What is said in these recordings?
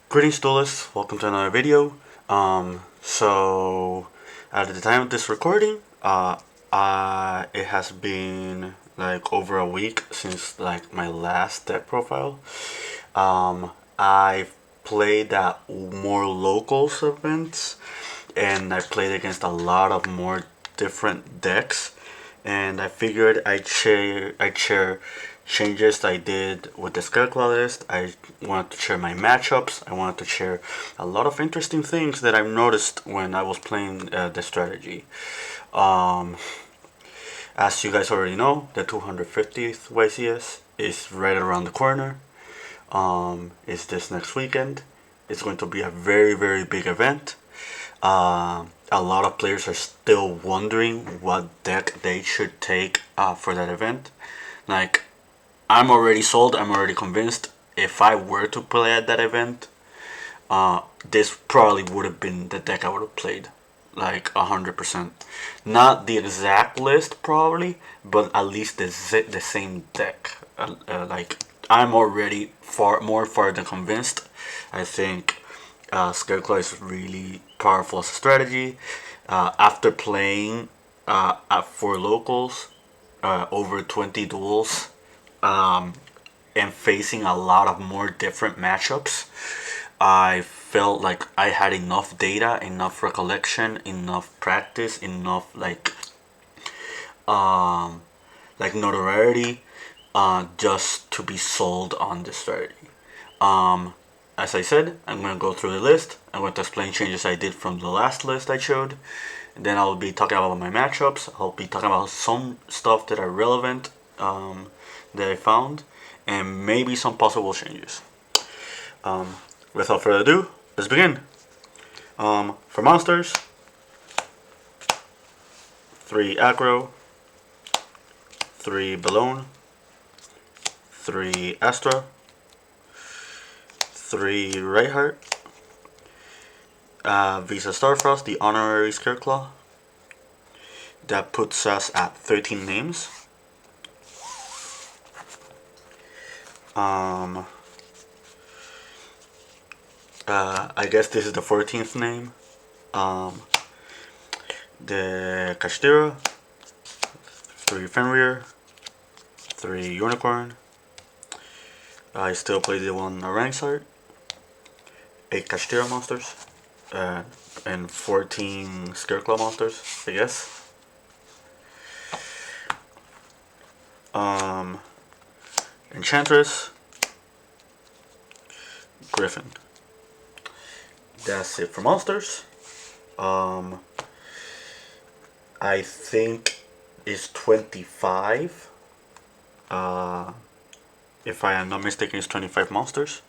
Greetings, duelists. Welcome to another video. So at the time of this recording, it has been like over a week since like my last deck profile. I've played at more locals events, and I played against a lot of more different decks, and I figured I'd share changes I did with the Scareclaw list. I wanted to share my matchups. I wanted to share a lot of interesting things that I've noticed when I was playing the strategy. Um, as you guys already know, the 250th YCS is right around the corner. It's this next weekend. It's going to be a very, very big event. A lot of players are still wondering what deck they should take for that event. Like, I'm already sold. I'm already convinced. If I were to play at that event, this probably would have been the deck I would have played, like 100%. Not the exact list probably, but at least the same deck. Like I'm already far than convinced. I think Scareclaw is really powerful as a strategy. After playing for locals over 20 duels, um, and facing a lot of more different matchups, I felt like I had enough data, enough recollection, enough practice, enough um, notoriety, just to be sold on this strategy. Um, as I said, I'm going to go through the list. I'm going to explain changes I did from the last list I showed. And then I'll be talking about my matchups. I'll be talking about some stuff that are relevant, that I found, and maybe some possible changes. Um, Without further ado, let's begin. For monsters, 3 aggro, 3 Balloon, 3 Astra, 3 Reinhardt, Visa Starfrost, the honorary Scareclaw. That puts us at 13 names. I guess this is the 14th name. The Kashtira, 3 Fenrir, 3 Unicorn. I still play the one Arangsart. 8 Kashtira monsters. And 14 Scareclaw monsters, I guess. Enchantress, Griffin. That's it for monsters. I think it's 25. If I am not mistaken, it's 25 monsters.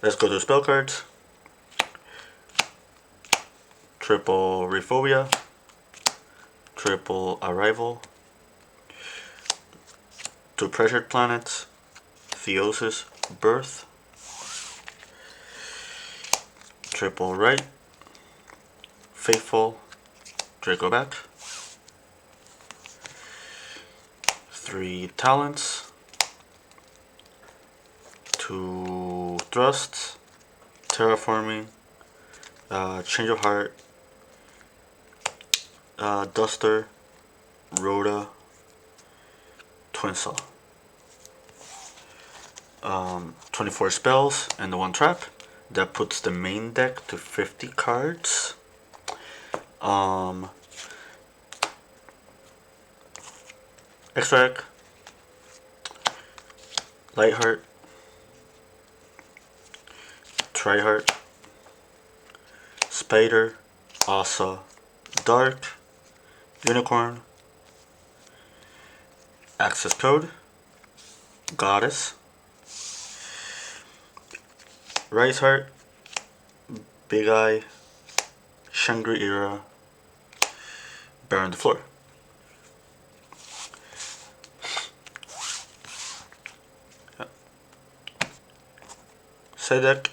Let's go to spell cards. Triple Rephobia, Triple Arrival, 2 Pressured Planets, Theosis Birth, Triple Right, Faithful, Draco Back, 3 Talents, 2 Thrusts, Terraforming, Change of Heart, Duster, Rhoda, Twin Saw. 24 spells and the 1 trap. That puts the main deck to 50 cards. Extract, Lightheart, Triheart, Spider, Asa, Dark, Unicorn, Access Code, Goddess, Rise Heart, Big Eye, Shangri-Ira, Baron the Floor. Side deck,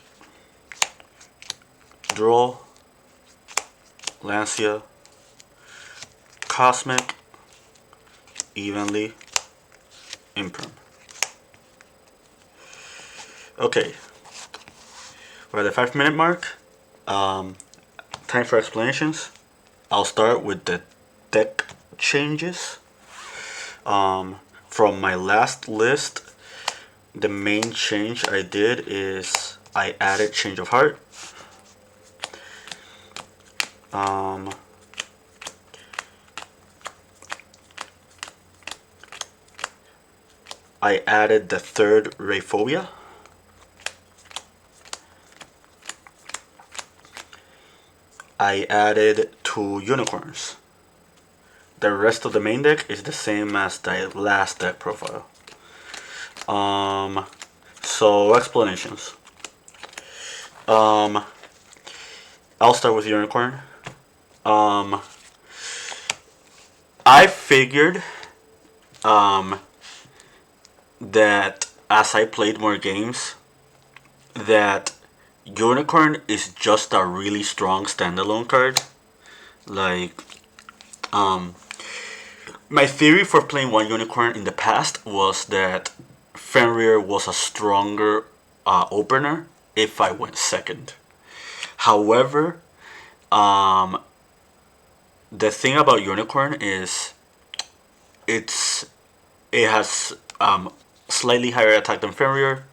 Draw, Lancia, Cosmic, Evenly, Imprim. Okay, We're at the 5 minute mark. Time for explanations. I'll start with the deck changes. From my last list, the main change I did is I added Change of Heart. I added the third Rayphobia. I added 2 unicorns. The rest of the main deck is the same as the last deck profile. So explanations. I'll start with unicorn. I figured that as I played more games, that unicorn is just a really strong standalone card. Like, my theory for playing one unicorn in the past was that Fenrir was a stronger opener if I went second. However, the thing about unicorn is it has slightly higher attack than Fenrir.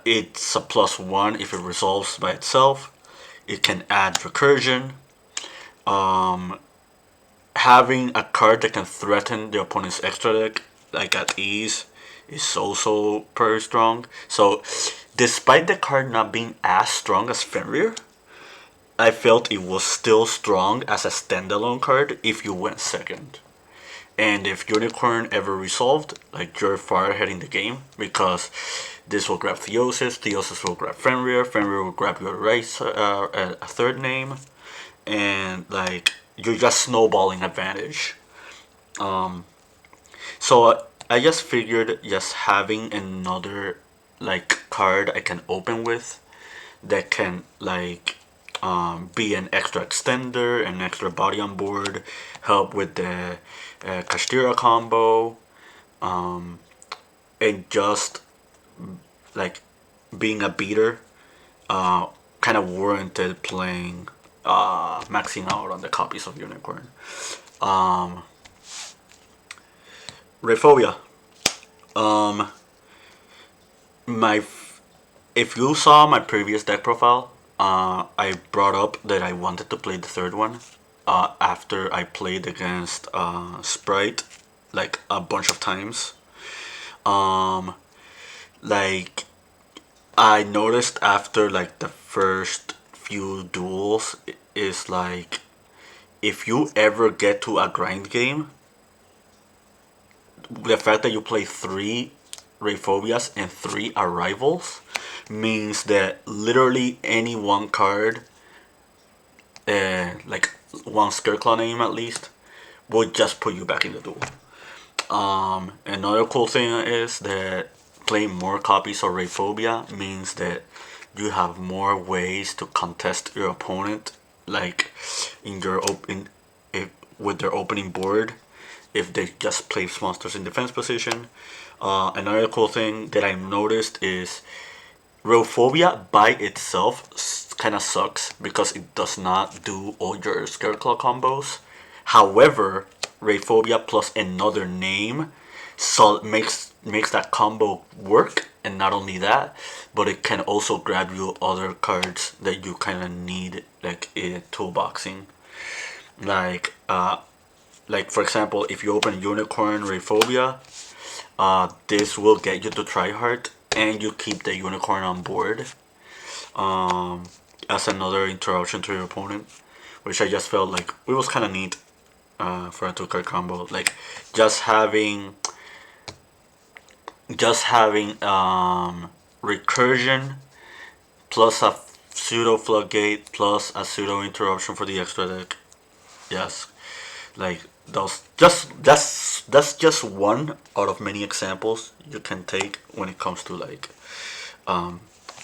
It's a +1 if it resolves by itself. It can add recursion. Having a card that can threaten the opponent's extra deck, like at ease, is also very strong. So, despite the card not being as strong as Fenrir, I felt it was still strong as a standalone card if you went second. And if Unicorn ever resolved, like, you're far ahead in the game, because this will grab Theosis, Theosis will grab Fenrir, Fenrir will grab your race, a third name, and like you're just snowballing advantage. So I just figured just having another like card I can open with that can like be an extra extender, an extra body on board, help with the Kashtira combo, and just like being a beater kind of warranted playing maxing out on the copies of Unicorn. Rayphobia. My if you saw my previous deck profile, I brought up that I wanted to play the third one after I played against Sprite like a bunch of times. Like I noticed after like the first few duels is like if you ever get to a grind game, the fact that you play 3 Rayphobias and 3 Arrivals means that literally any one card, like one Scareclaw name at least, will just put you back in the duel. Another cool thing is that playing more copies of Rayphobia means that you have more ways to contest your opponent, like in your with their opening board, if they just place monsters in defense position. Another cool thing that I noticed is Rayphobia by itself kind of sucks because it does not do all your Scareclaw combos. However, Rayphobia plus another name makes that combo work, and not only that, but it can also grab you other cards that you kind of need, like in toolboxing, like for example, if you open Unicorn Rayphobia, this will get you to tryhard, and you keep the Unicorn on board as another interruption to your opponent, which I just felt like it was kind of neat for a 2-card combo. Like just having recursion plus a pseudo floodgate plus a pseudo interruption for the extra deck. Yes, like those. That's just one out of many examples you can take when it comes to like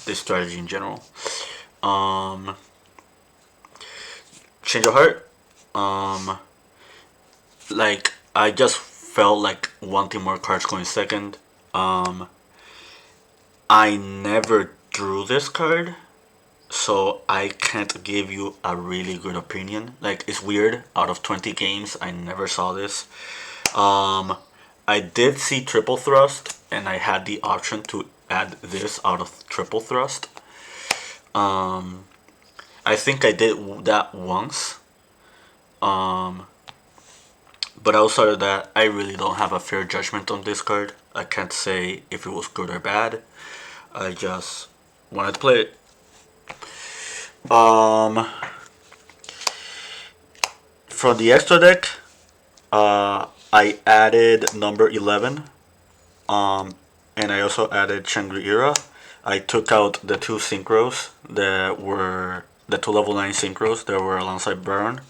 this strategy in general. Change of Heart. Like I just felt like wanting more cards going second. I never drew this card so I can't give you a really good opinion. Like, it's weird. Out of 20 games, I never saw this. Um, I did see triple thrust, and I had the option to add this out of triple thrust. Um, I think I did that once. Um, but outside of that, I really don't have a fair judgment on this card. I can't say if it was good or bad. I just wanted to play it. Um, from the extra deck, I added number 11. Um, and I also added Shangri-Ira. I took out the two synchros that were the two level 9 synchros that were alongside Burn.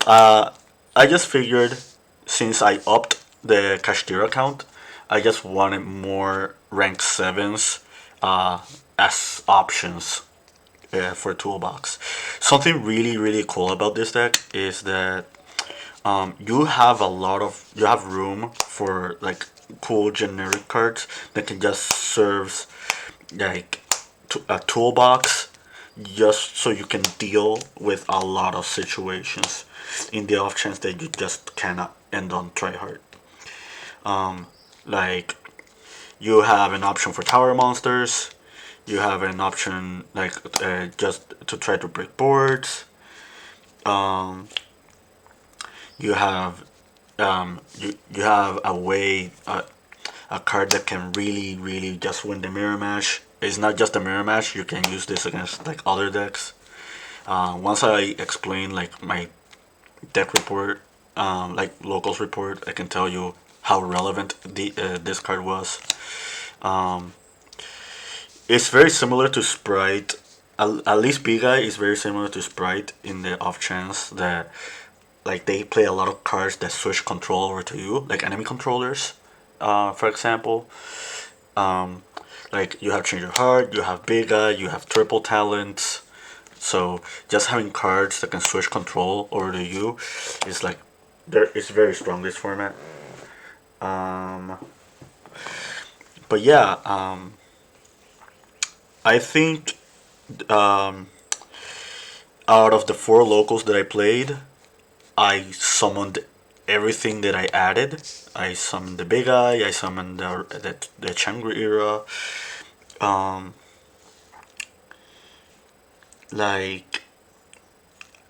Uh, I just figured since I upped the Kashtira count, I just wanted more rank 7s as options for toolbox. Something really really cool about this deck is that you have room for like cool generic cards that can just serve like a toolbox just so you can deal with a lot of situations in the off chance that you just cannot end on tryhard. Like you have an option for tower monsters, you have an option like just to try to break boards. Um, you have you have a way a card that can really really just win the mirror match. It's not just a mirror match. You can use this against like other decks. Once I explain like my deck report, like locals report, I can tell you how relevant this card was. Um, it's very similar to Sprite. At least Big Guy is very similar to Sprite in the off chance that like they play a lot of cards that switch control over to you, like enemy controllers, for example. Um, like you have Change Your Heart, you have Big Guy, you have Triple Talents. So just having cards that can switch control over to you is like there. It's very strong this format. Um, but yeah, I think um, out of the four locals that I played, I summoned everything that I added. I summoned the Big Eye. I summoned the Shangri-Ira. Um, like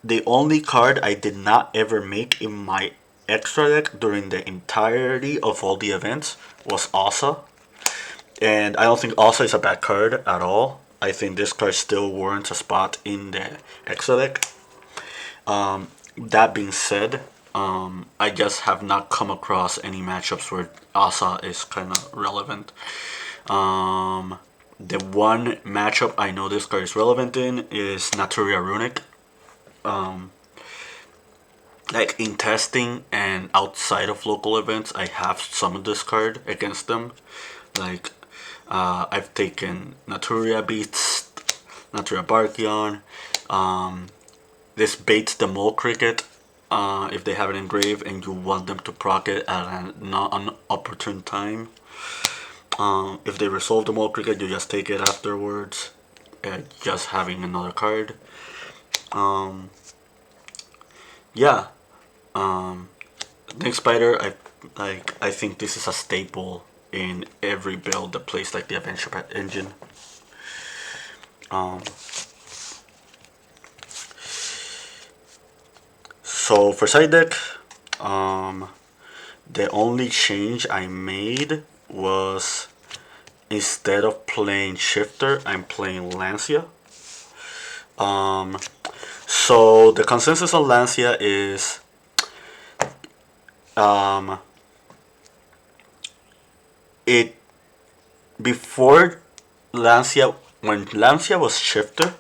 the only card I did not ever make in my extra deck during the entirety of all the events was Asa. And I don't think Asa is a bad card at all. I think this card still warrants a spot in the extra deck. That being said, I just have not come across any matchups where Asa is kind of relevant. The one matchup I know this card is relevant in is Naturia Runic. Like in testing and outside of local events, I have summoned this card against them. Like I've taken Naturia Beast, Naturia Barkion. This baits the Mole Cricket if they have it engraved and you want them to proc it at an opportune time. If they resolve the Mole Cricket, you just take it afterwards. Just having another card. Yeah. Next Spider, I think this is a staple in every build that plays like the Adventure engine. So for side deck, the only change I made was instead of playing Shifter, I'm playing Lancia. So the consensus on Lancia is it before Lancia when Lancia was Shifter,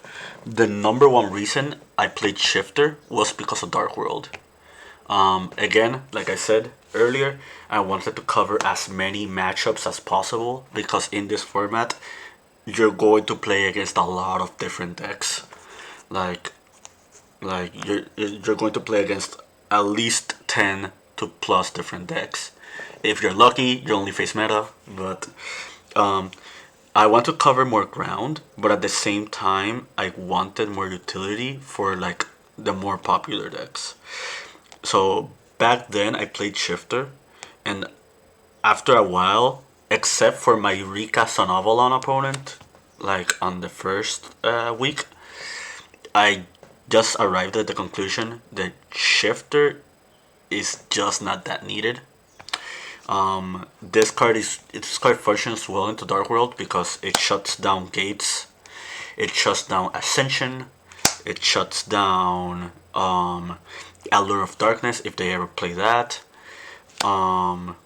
the number one reason I played Shifter was because of Dark World. Again, like I said earlier, I wanted to cover as many matchups as possible because in this format, you're going to play against a lot of different decks. Like, you're going to play against at least 10 to plus different decks. If you're lucky, you only face meta, but I want to cover more ground, but at the same time, I wanted more utility for like the more popular decks. So back then, I played Shifter, and after a while, except for my recast on Avalon opponent, like on the first week, I just arrived at the conclusion that Shifter is just not that needed. This card functions well into Dark World because it shuts down gates, it shuts down Ascension, it shuts down Allure of Darkness if they ever play that. Um,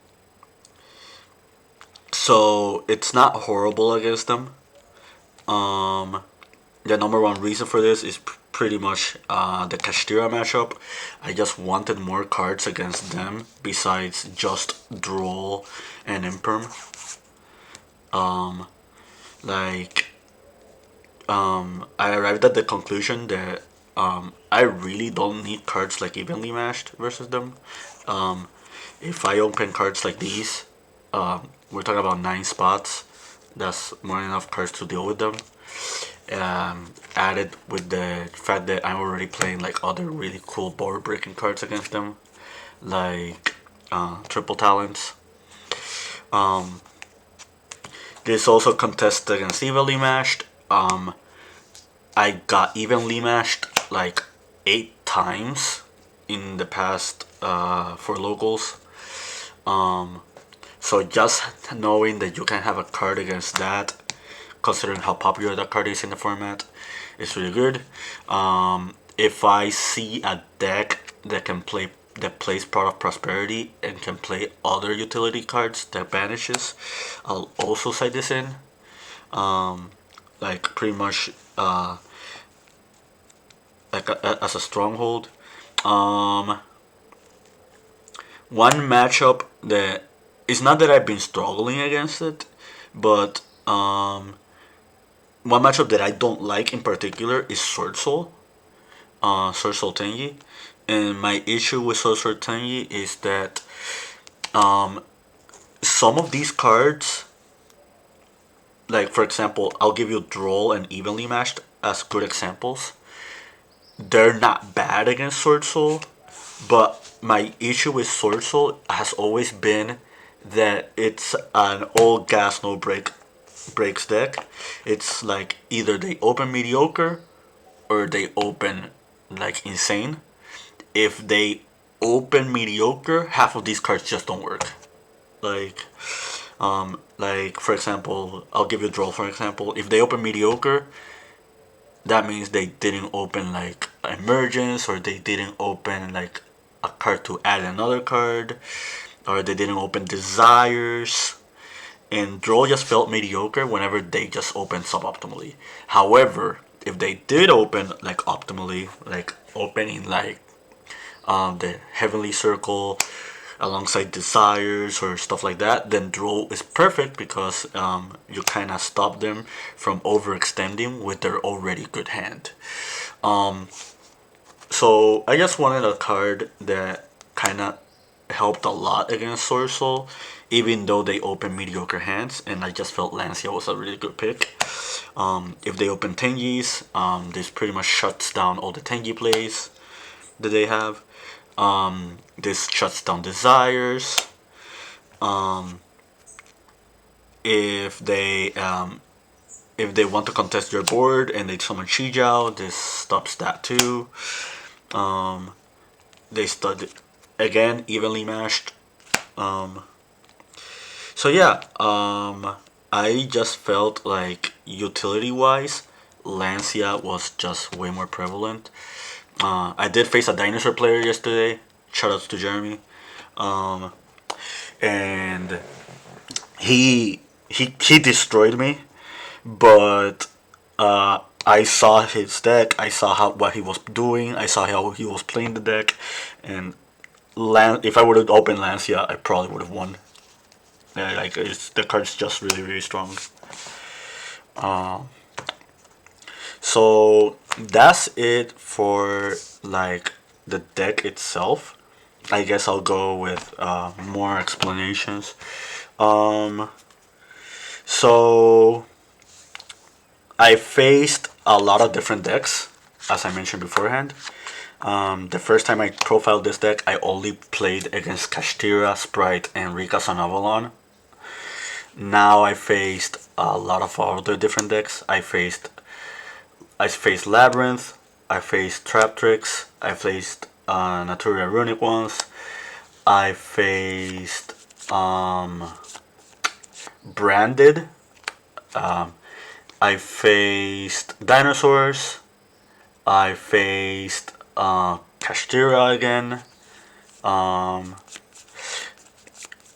so it's not horrible against them. Um, the number one reason for this is pretty much the Kashtira matchup. I just wanted more cards against them besides just Droll and Imperm. Um, like, I arrived at the conclusion that I really don't need cards like Evenly Matched versus them. Um, if I open cards like these, we're talking about 9 spots. That's more than enough cards to deal with them. Added with the fact that I'm already playing like other really cool board breaking cards against them, like Triple Talents. Um, this also contests against Evenly Matched. I got evenly matched like 8 times in the past for locals. So just knowing that you can have a card against that, considering how popular that card is in the format, is really good. If I see a deck that plays Part of Prosperity and can play other utility cards that banishes, I'll also cite this in. Like pretty much like as a stronghold. Um, One matchup that it's not that I've been struggling against it, but one matchup that I don't like in particular is Sword Soul, Sword Soul Tenyi, and my issue with Sword Soul Tenyi is that um, some of these cards, like for example, I'll give you Droll and Evenly Matched as good examples. They're not bad against Sword Soul, but my issue with Sword Soul has always been that it's an all gas no breaks deck. It's like either they open mediocre or they open like insane. If they open mediocre, half of these cards just don't work. Like like for example, I'll give you a draw for example. If they open mediocre, that means they didn't open like emergence, or they didn't open like a card to add another card, or they didn't open desires, and draw just felt mediocre whenever they just opened suboptimally. However, if they did open like optimally, like opening like the heavenly circle alongside desires or stuff like that, then draw is perfect because you kind of stop them from overextending with their already good hand. Um, so I just wanted a card that kind of helped a lot against Sword Soul, even though they open mediocre hands, and I just felt Lancia was a really good pick. If they open Tenjis, this pretty much shuts down all the Tenji plays that they have. This shuts down desires. If they if they want to contest your board and they summon Chijiao, this stops that too. They stud again evenly matched. So yeah, I just felt like utility wise, Lancia was just way more prevalent. I did face a dinosaur player yesterday. Shoutouts to Jeremy. And he destroyed me, but I saw his deck. I saw what he was doing. I saw how he was playing the deck, and if I would have opened Lancia, I probably would have won. Like the card's just really really strong. So that's it for like the deck itself. I guess I'll go with more explanations. So I faced a lot of different decks, as I mentioned beforehand. The first time I profiled this deck, I only played against Kashtira, Sprite, and Rika's on Avalon. Now I faced a lot of other different decks. I faced Labyrinth, I faced Trap Tricks, I faced Naturia Runic ones, I faced Branded, I faced Dinosaurs, I faced Kashtira again,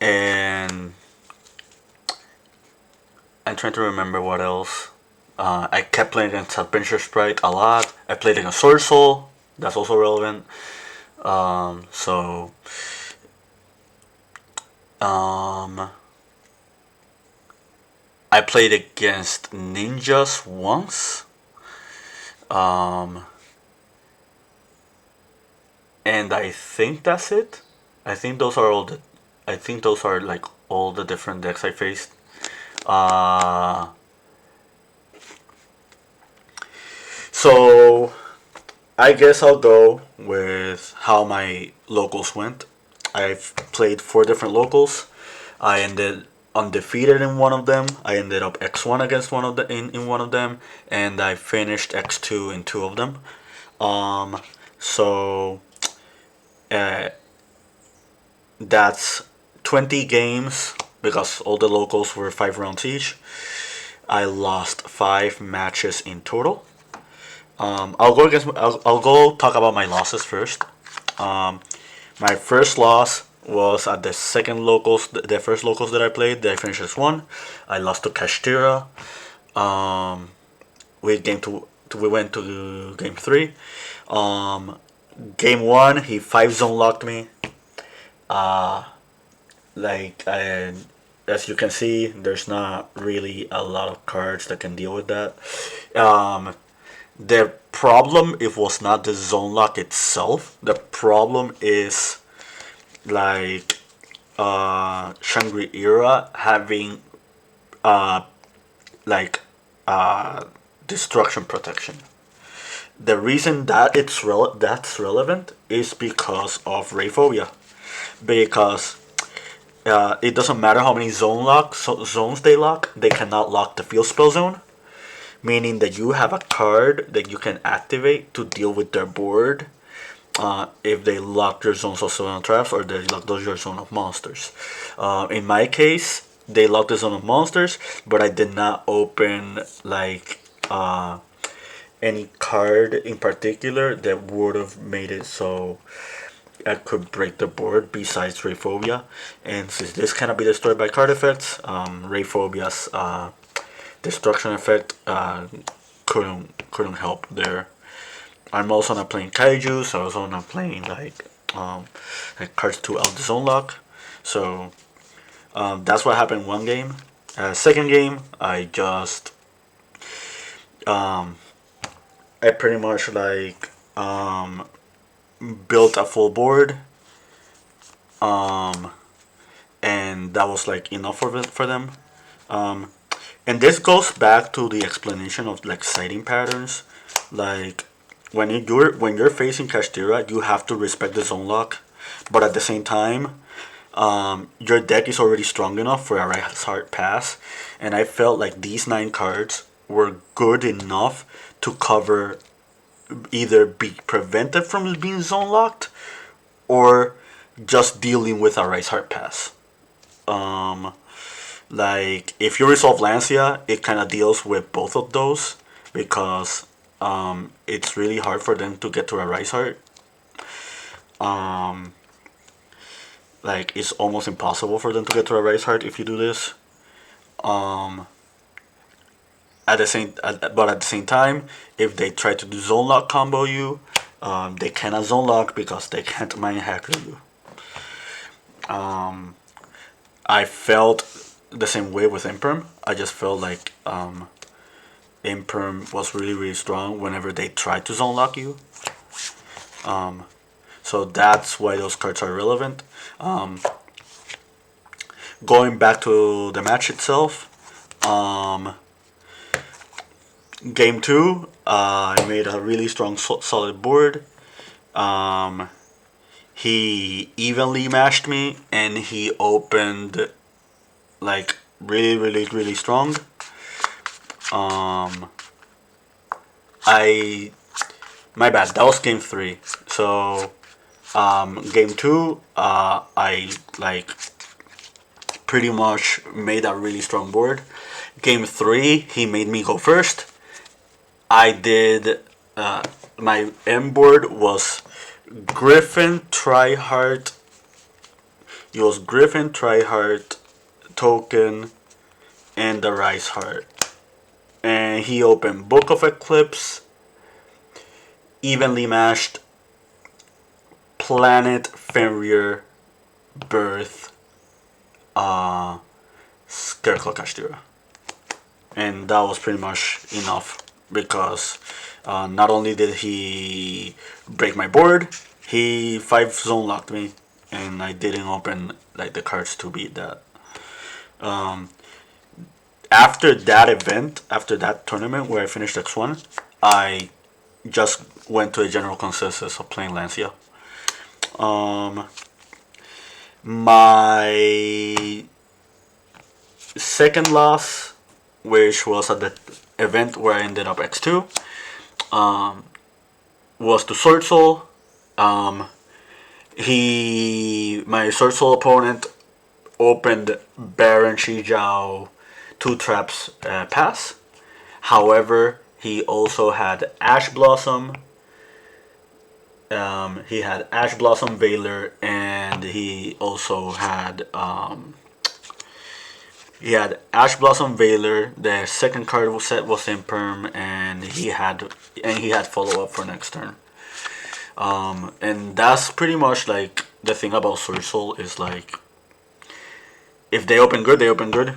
and I'm trying to remember what else. I kept playing against Adventure Sprite a lot. I played against Sword Soul. That's also relevant. So, I played against Ninjas once. And I think that's it. I think those are all the. I think those are like all the different decks I faced. So I guess I'll go with how my locals went. I've played 4 different locals. I ended undefeated in one of them. I ended up X1 against one of the in one of them, and I finished X2 in 2 of them. So uh, that's 20 games because all the locals were 5 rounds each. I lost 5 matches in total. I'll go talk about my losses first. My first loss was at the second locals, the first locals that I played. That I finished as one. I lost to Kashtira. We went to game 3. Game 1, he 5 zone locked me. Like as you can see, there's not really a lot of cards that can deal with that. The problem, it was not the zone lock itself. The problem is like Shangri-Ira having uh like destruction protection. The reason that that's relevant is because of Rayphobia. Because it doesn't matter how many zones they lock, they cannot lock the field spell zone. Meaning that you have a card that you can activate to deal with their board if they lock your zones of zone traps or they lock your zone of monsters. In my case, they locked the zone of monsters, but I did not open like any card in particular that would have made it so I could break the board besides Rayphobia. And since this cannot be destroyed by card effects, Rayphobia's destruction effect couldn't help there. I'm also not playing kaiju, so I was also not playing like cards to out the zone lock. So that's what happened one game. Second game, I just I pretty much built a full board, and that was like enough for them. And this goes back to the explanation of like sighting patterns. Like when you're facing Kashtira, you have to respect the zone lock, but at the same time, your deck is already strong enough for a right hard pass, and I felt like these 9 cards were good enough to cover either be prevented from being zone locked or just dealing with a right hard pass. Like if you resolve Lancia, it kind of deals with both of those because it's really hard for them to get to a Rise Heart. Like it's almost impossible for them to get to a Rise Heart if you do this. But at the same time, if they try to do zone lock combo you, they cannot zone lock because they can't mind hacker you. I felt the same way with Imperm. I just felt like Imperm was really strong whenever they tried to zone lock you. So that's why those cards are relevant. Going back to the match itself, Game two, I made a really strong, solid board. Um, he evenly matched me, and he opened like really, really, really strong. Um, I My bad. That was game three. So game two, I like pretty much made a really strong board. Game three, he made me go first. I did. My M board was Griffin Tryhard. It was Griffin Tryhard, Token, and the Rice Heart. And he opened Book of Eclipse, Evenly Matched, Planet Fenrir, Birth, Scareclaw Kashtira. And that was pretty much enough because not only did he break my board, he 5 zone locked me, and I didn't open like the cards to beat that. Um, After that event, after that tournament where I finished X1, I just went to a general consensus of playing Lancia. Um, my second loss, which was at the event where I ended up X2, was to Sword Soul. My Sword Soul opponent opened Baron Shijiao 2 traps pass. However, he also had Ash Blossom. He had Ash Blossom Veiler, and he also had Ash Blossom Veiler. The second card set was Imperm, and he had follow up for next turn. And that's pretty much like the thing about Sword Soul is like if they open good, they open good.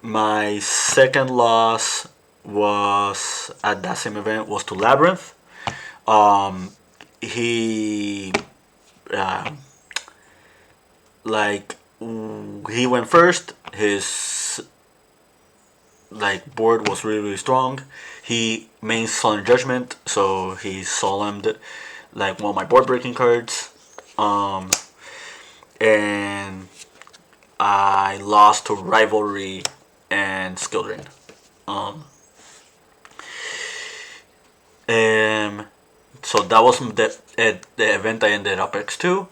My second loss was at that same event was to Labyrinth. He like he went first. His like board was really, really strong. He main Solemn Judgment, so he solemned like one of my board breaking cards. And I lost to Rivalry and Skill Drain. So that was the event I ended up X2.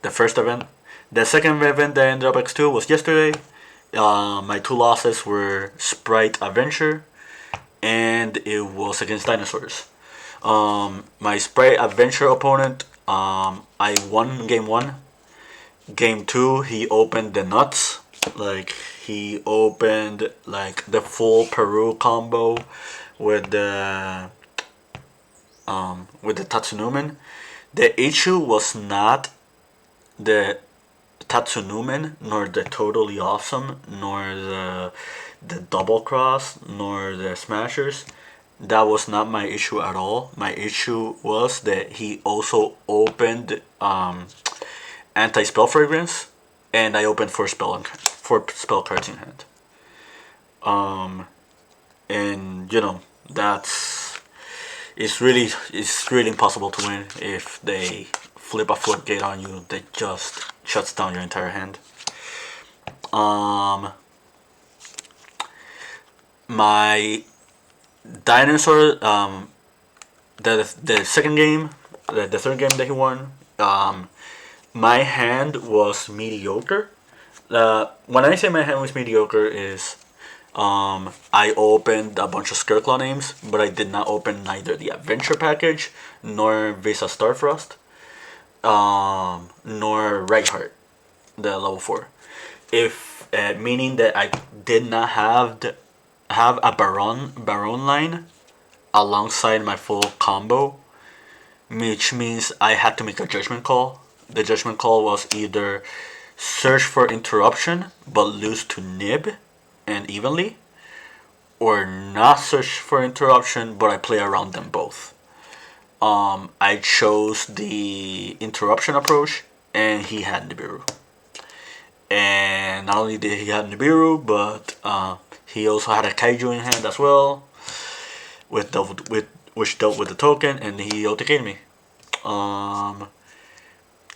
The first event. The second event that I ended up X2 was yesterday. My 2 losses were Sprite Adventure, and it was against dinosaurs. My Sprite Adventure opponent, I won game 1. Game 2, he opened the nuts. Like, he opened like the full Peru combo with the Tatsunumen. The issue was not the Tatsunumen, nor the Totally Awesome, nor the Double Cross, nor the Smashers. That was not my issue at all. My issue was that he also opened Anti-Spell Fragrance, and I opened 4 spell cards in hand. And you know it's really impossible to win if they flip a floodgate on you that just shuts down your entire hand. My dinosaur, the second game, the third game that he won, my hand was mediocre. When I say my hand was mediocre is I opened a bunch of Scareclaw names, but I did not open neither the Adventure package, nor Visa Starfrost, nor Rightheart, the level 4. If meaning that I did not have a Baron line alongside my full combo, which means I had to make a judgment call. The judgment call was either search for interruption but lose to Nib and evenly, or not search for interruption but I play around them both. I chose the interruption approach, and he had Nibiru. And not only did he have Nibiru, but He also had a kaiju in hand as well, which dealt with the token, and he OTK'd me.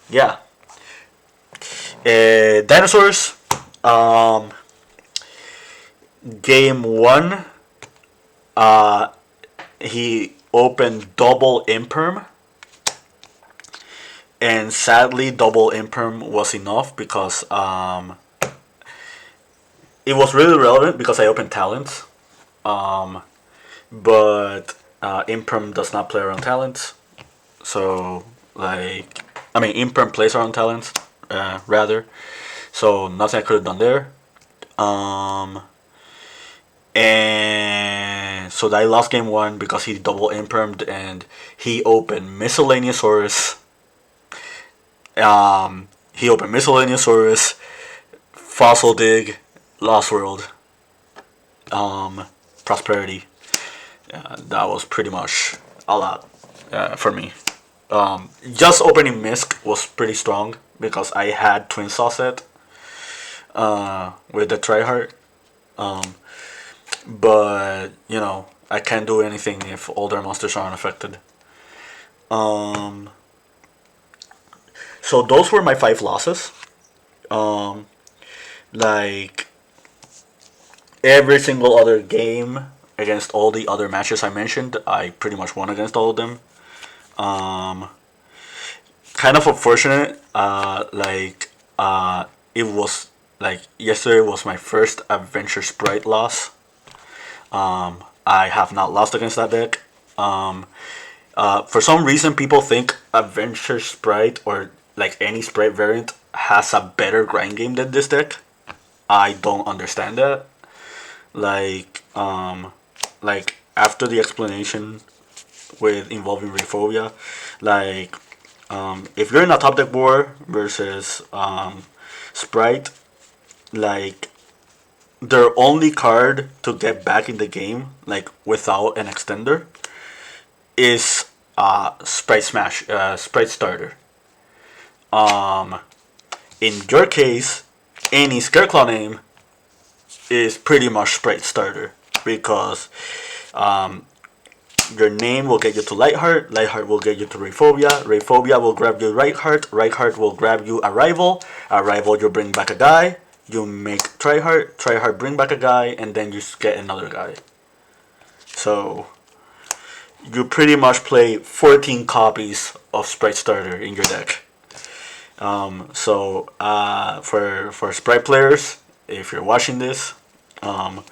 Yeah. Dinosaurs. Game one, he opened double imperm, and sadly, double imperm was enough because it was really relevant because I opened talents, but imperm does not play around talents. So imperm plays around talents, rather. So nothing I could have done there. And so I lost game one because he double impermed and he opened Miscellaneousaurus. He opened Miscellaneousaurus, Fossil Dig, Lost World, Prosperity. That was pretty much a lot for me. Just opening Misk was pretty strong because I had Twin Saw set with the Tryhard. But, I can't do anything if older monsters are unaffected. So those were my 5 losses. Like, every single other game against all the other matches I mentioned, I pretty much won against all of them. Kind of unfortunate, it was, yesterday was my first Adventure Sprite loss. I have not lost against that deck. For some reason, people think Adventure Sprite or any Sprite variant has a better grind game than this deck. I don't understand that. After the explanation with involving Rayphobia, if you're in a top deck war versus Sprite, their only card to get back in the game, without an extender, is Sprite Smash, Sprite Starter. In your case, any Scareclaw name is pretty much Sprite Starter because your name will get you to Lightheart, Lightheart will get you to Rayphobia, Rayphobia will grab you Rightheart, Rightheart will grab you Arrival, Arrival you bring back a guy, you make Tryhard, Tryhard bring back a guy, and then you get another guy. So you pretty much play 14 copies of Sprite Starter in your deck. For Sprite players, if you're watching this, I'm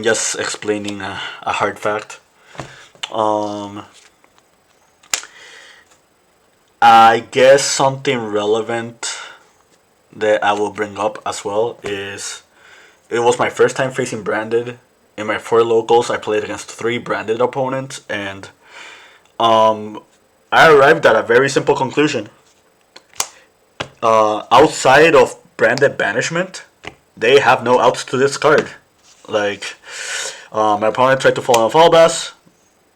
just explaining a hard fact. I guess something relevant that I will bring up as well is it was my first time facing branded. In my 4 locals, I played against 3 branded opponents, and I arrived at a very simple conclusion. Outside of branded banishment, they have no outs to this card. My opponent tried to fall on Falbass.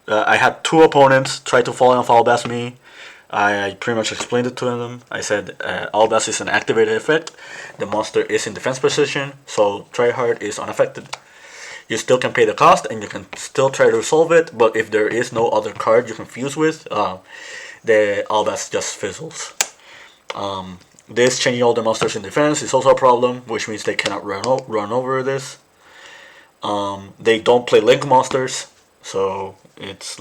I had 2 opponents try to fall on Falbass me. I pretty much explained it to them. I said Albas is an activated effect. The monster is in defense position, so Tryhard is unaffected. You still can pay the cost and you can still try to resolve it, but if there is no other card you can fuse with, the Albas just fizzles. This changing all the monsters in defense is also a problem, which means they cannot run over this. They don't play Link monsters, so it's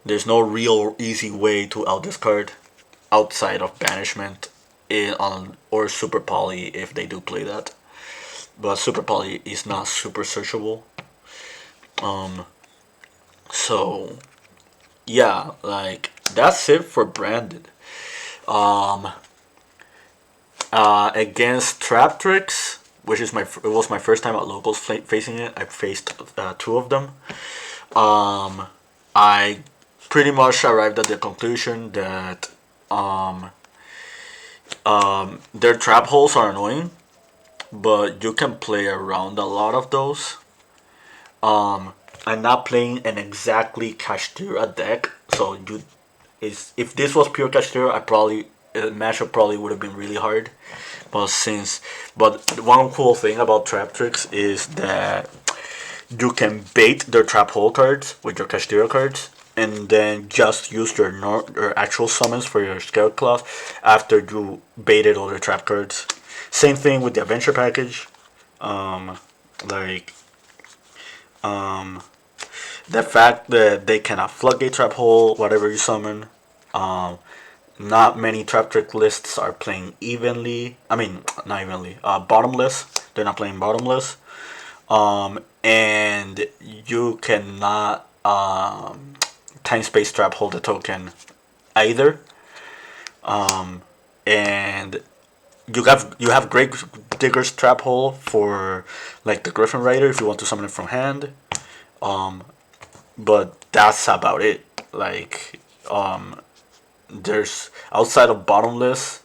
there's no real easy way to out this card outside of banishment or Super Poly if they do play that. But Super Poly is not super searchable. So yeah, that's it for branded. Against Trap Tricks, which is it was my first time at locals facing it. I faced 2 of them. I pretty much arrived at the conclusion that their trap holes are annoying, but you can play around a lot of those. I'm not playing an exactly Kashtira deck, so if this was pure Kashtira, the matchup probably would have been really hard, But one cool thing about trap tricks is that you can bait their trap hole cards with your Kashtira cards, and then just use your actual summons for your Scareclaw after you baited all their trap cards. Same thing with the adventure package. Um, like um, the fact that they cannot floodgate trap hole whatever you summon. Um, Not many trap trick lists are playing evenly. I mean, not evenly. Bottomless. They're not playing bottomless. And you cannot time space trap hold the token either. And you have Great Digger's trap hole for like the Griffin Rider if you want to summon it from hand. Um, but that's about it. Like there's outside of bottomless,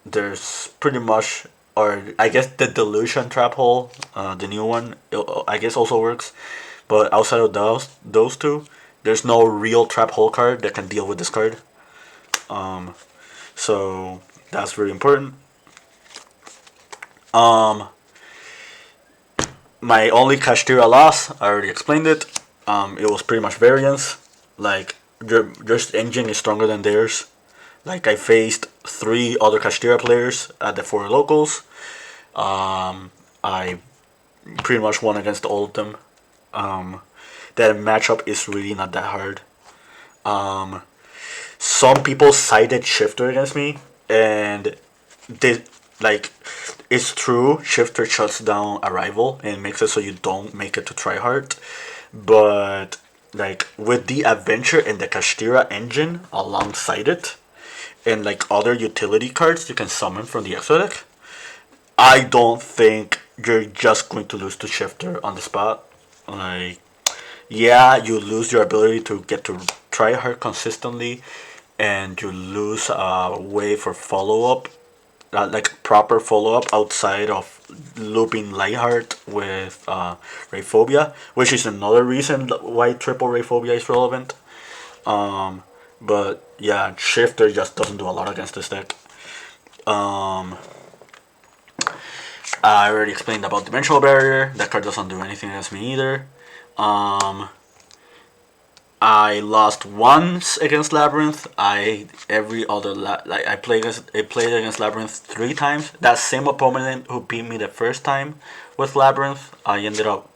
there's pretty much, or I guess the Delusion trap hole, the new one, I guess also works. But outside of those two, there's no real trap hole card that can deal with this card. Um, so that's very important. Um, my only Kashtira loss, I already explained it. It was pretty much variance. Like your engine is stronger than theirs. Like I faced three other Kashtira players at the four locals. I pretty much won against all of them. Um, that matchup is really not that hard. Um, some people cited Shifter against me, and they like it's true. Shifter shuts down Arrival and makes it so you don't make it to try hard. But like with the Adventure and the Kashtira engine alongside it, and like other utility cards you can summon from the extra deck, I don't think you're just going to lose to Shifter on the spot. Like, yeah, you lose your ability to get to try hard consistently, and you lose a way for follow up, like proper follow up outside of looping Lightheart with Rayphobia, which is another reason why triple Rayphobia is relevant. Um, but yeah, Shifter just doesn't do a lot against this deck. Um, I already explained about Dimensional Barrier. That card doesn't do anything against me either. Um, I lost once against Labyrinth. I played against Labyrinth 3 times. That same opponent who beat me the first time with Labyrinth, I ended up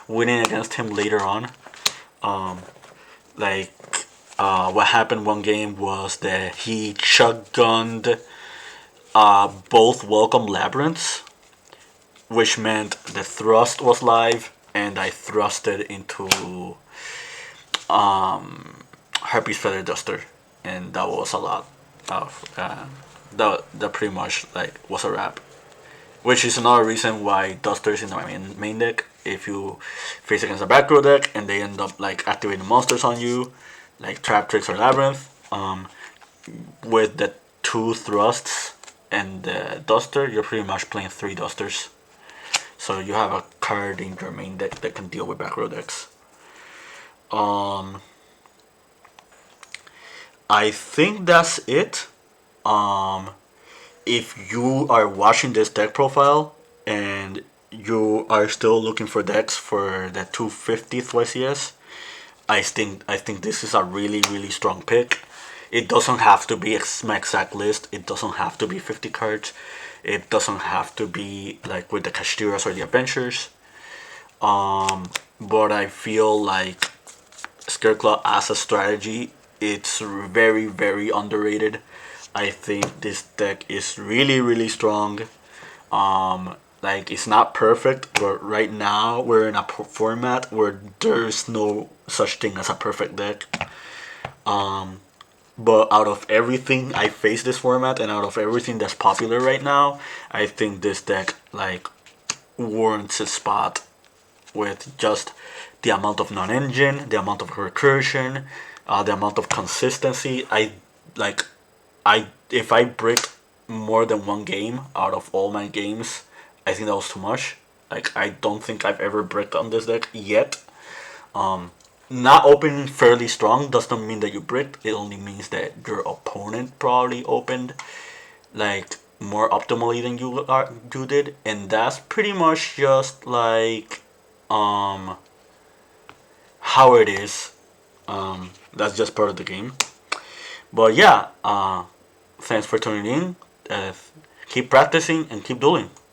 winning against him later on. Um, like what happened one game was that he shotgunned both Welcome Labyrinths, which meant the thrust was live, and I thrusted into Harpy's Feather Duster, and that was a lot of that pretty much like was a wrap. Which is another reason why Dusters in my main deck. If you face against a back row deck and they end up like activating monsters on you, like Trap Tricks or Labyrinth, with the two thrusts and the Duster, you're pretty much playing three Dusters. So you have a card in your main deck that can deal with back row decks. I think that's it. If you are watching this deck profile and you are still looking for decks for the 250th YCS, I think this is a really strong pick. It doesn't have to be my exact list. It doesn't have to be 50 cards. It doesn't have to be like with the Kashtiras or the Adventures. But I feel like Scareclaw as a strategy, it's very underrated. I think this deck is really strong. Like it's not perfect, but right now we're in a format where there's no such thing as a perfect deck. But out of everything I face this format and out of everything that's popular right now, I think this deck like warrants a spot with just the amount of non-engine, the amount of recursion, the amount of consistency. I if I break more than one game out of all my games, I think that was too much. Like I don't think I've ever bricked on this deck yet. Not opening fairly strong doesn't mean that you bricked. It only means that your opponent probably opened like more optimally than you did, and that's pretty much just like how it is. That's just part of the game. But yeah, thanks for tuning in. Keep practicing and keep dueling.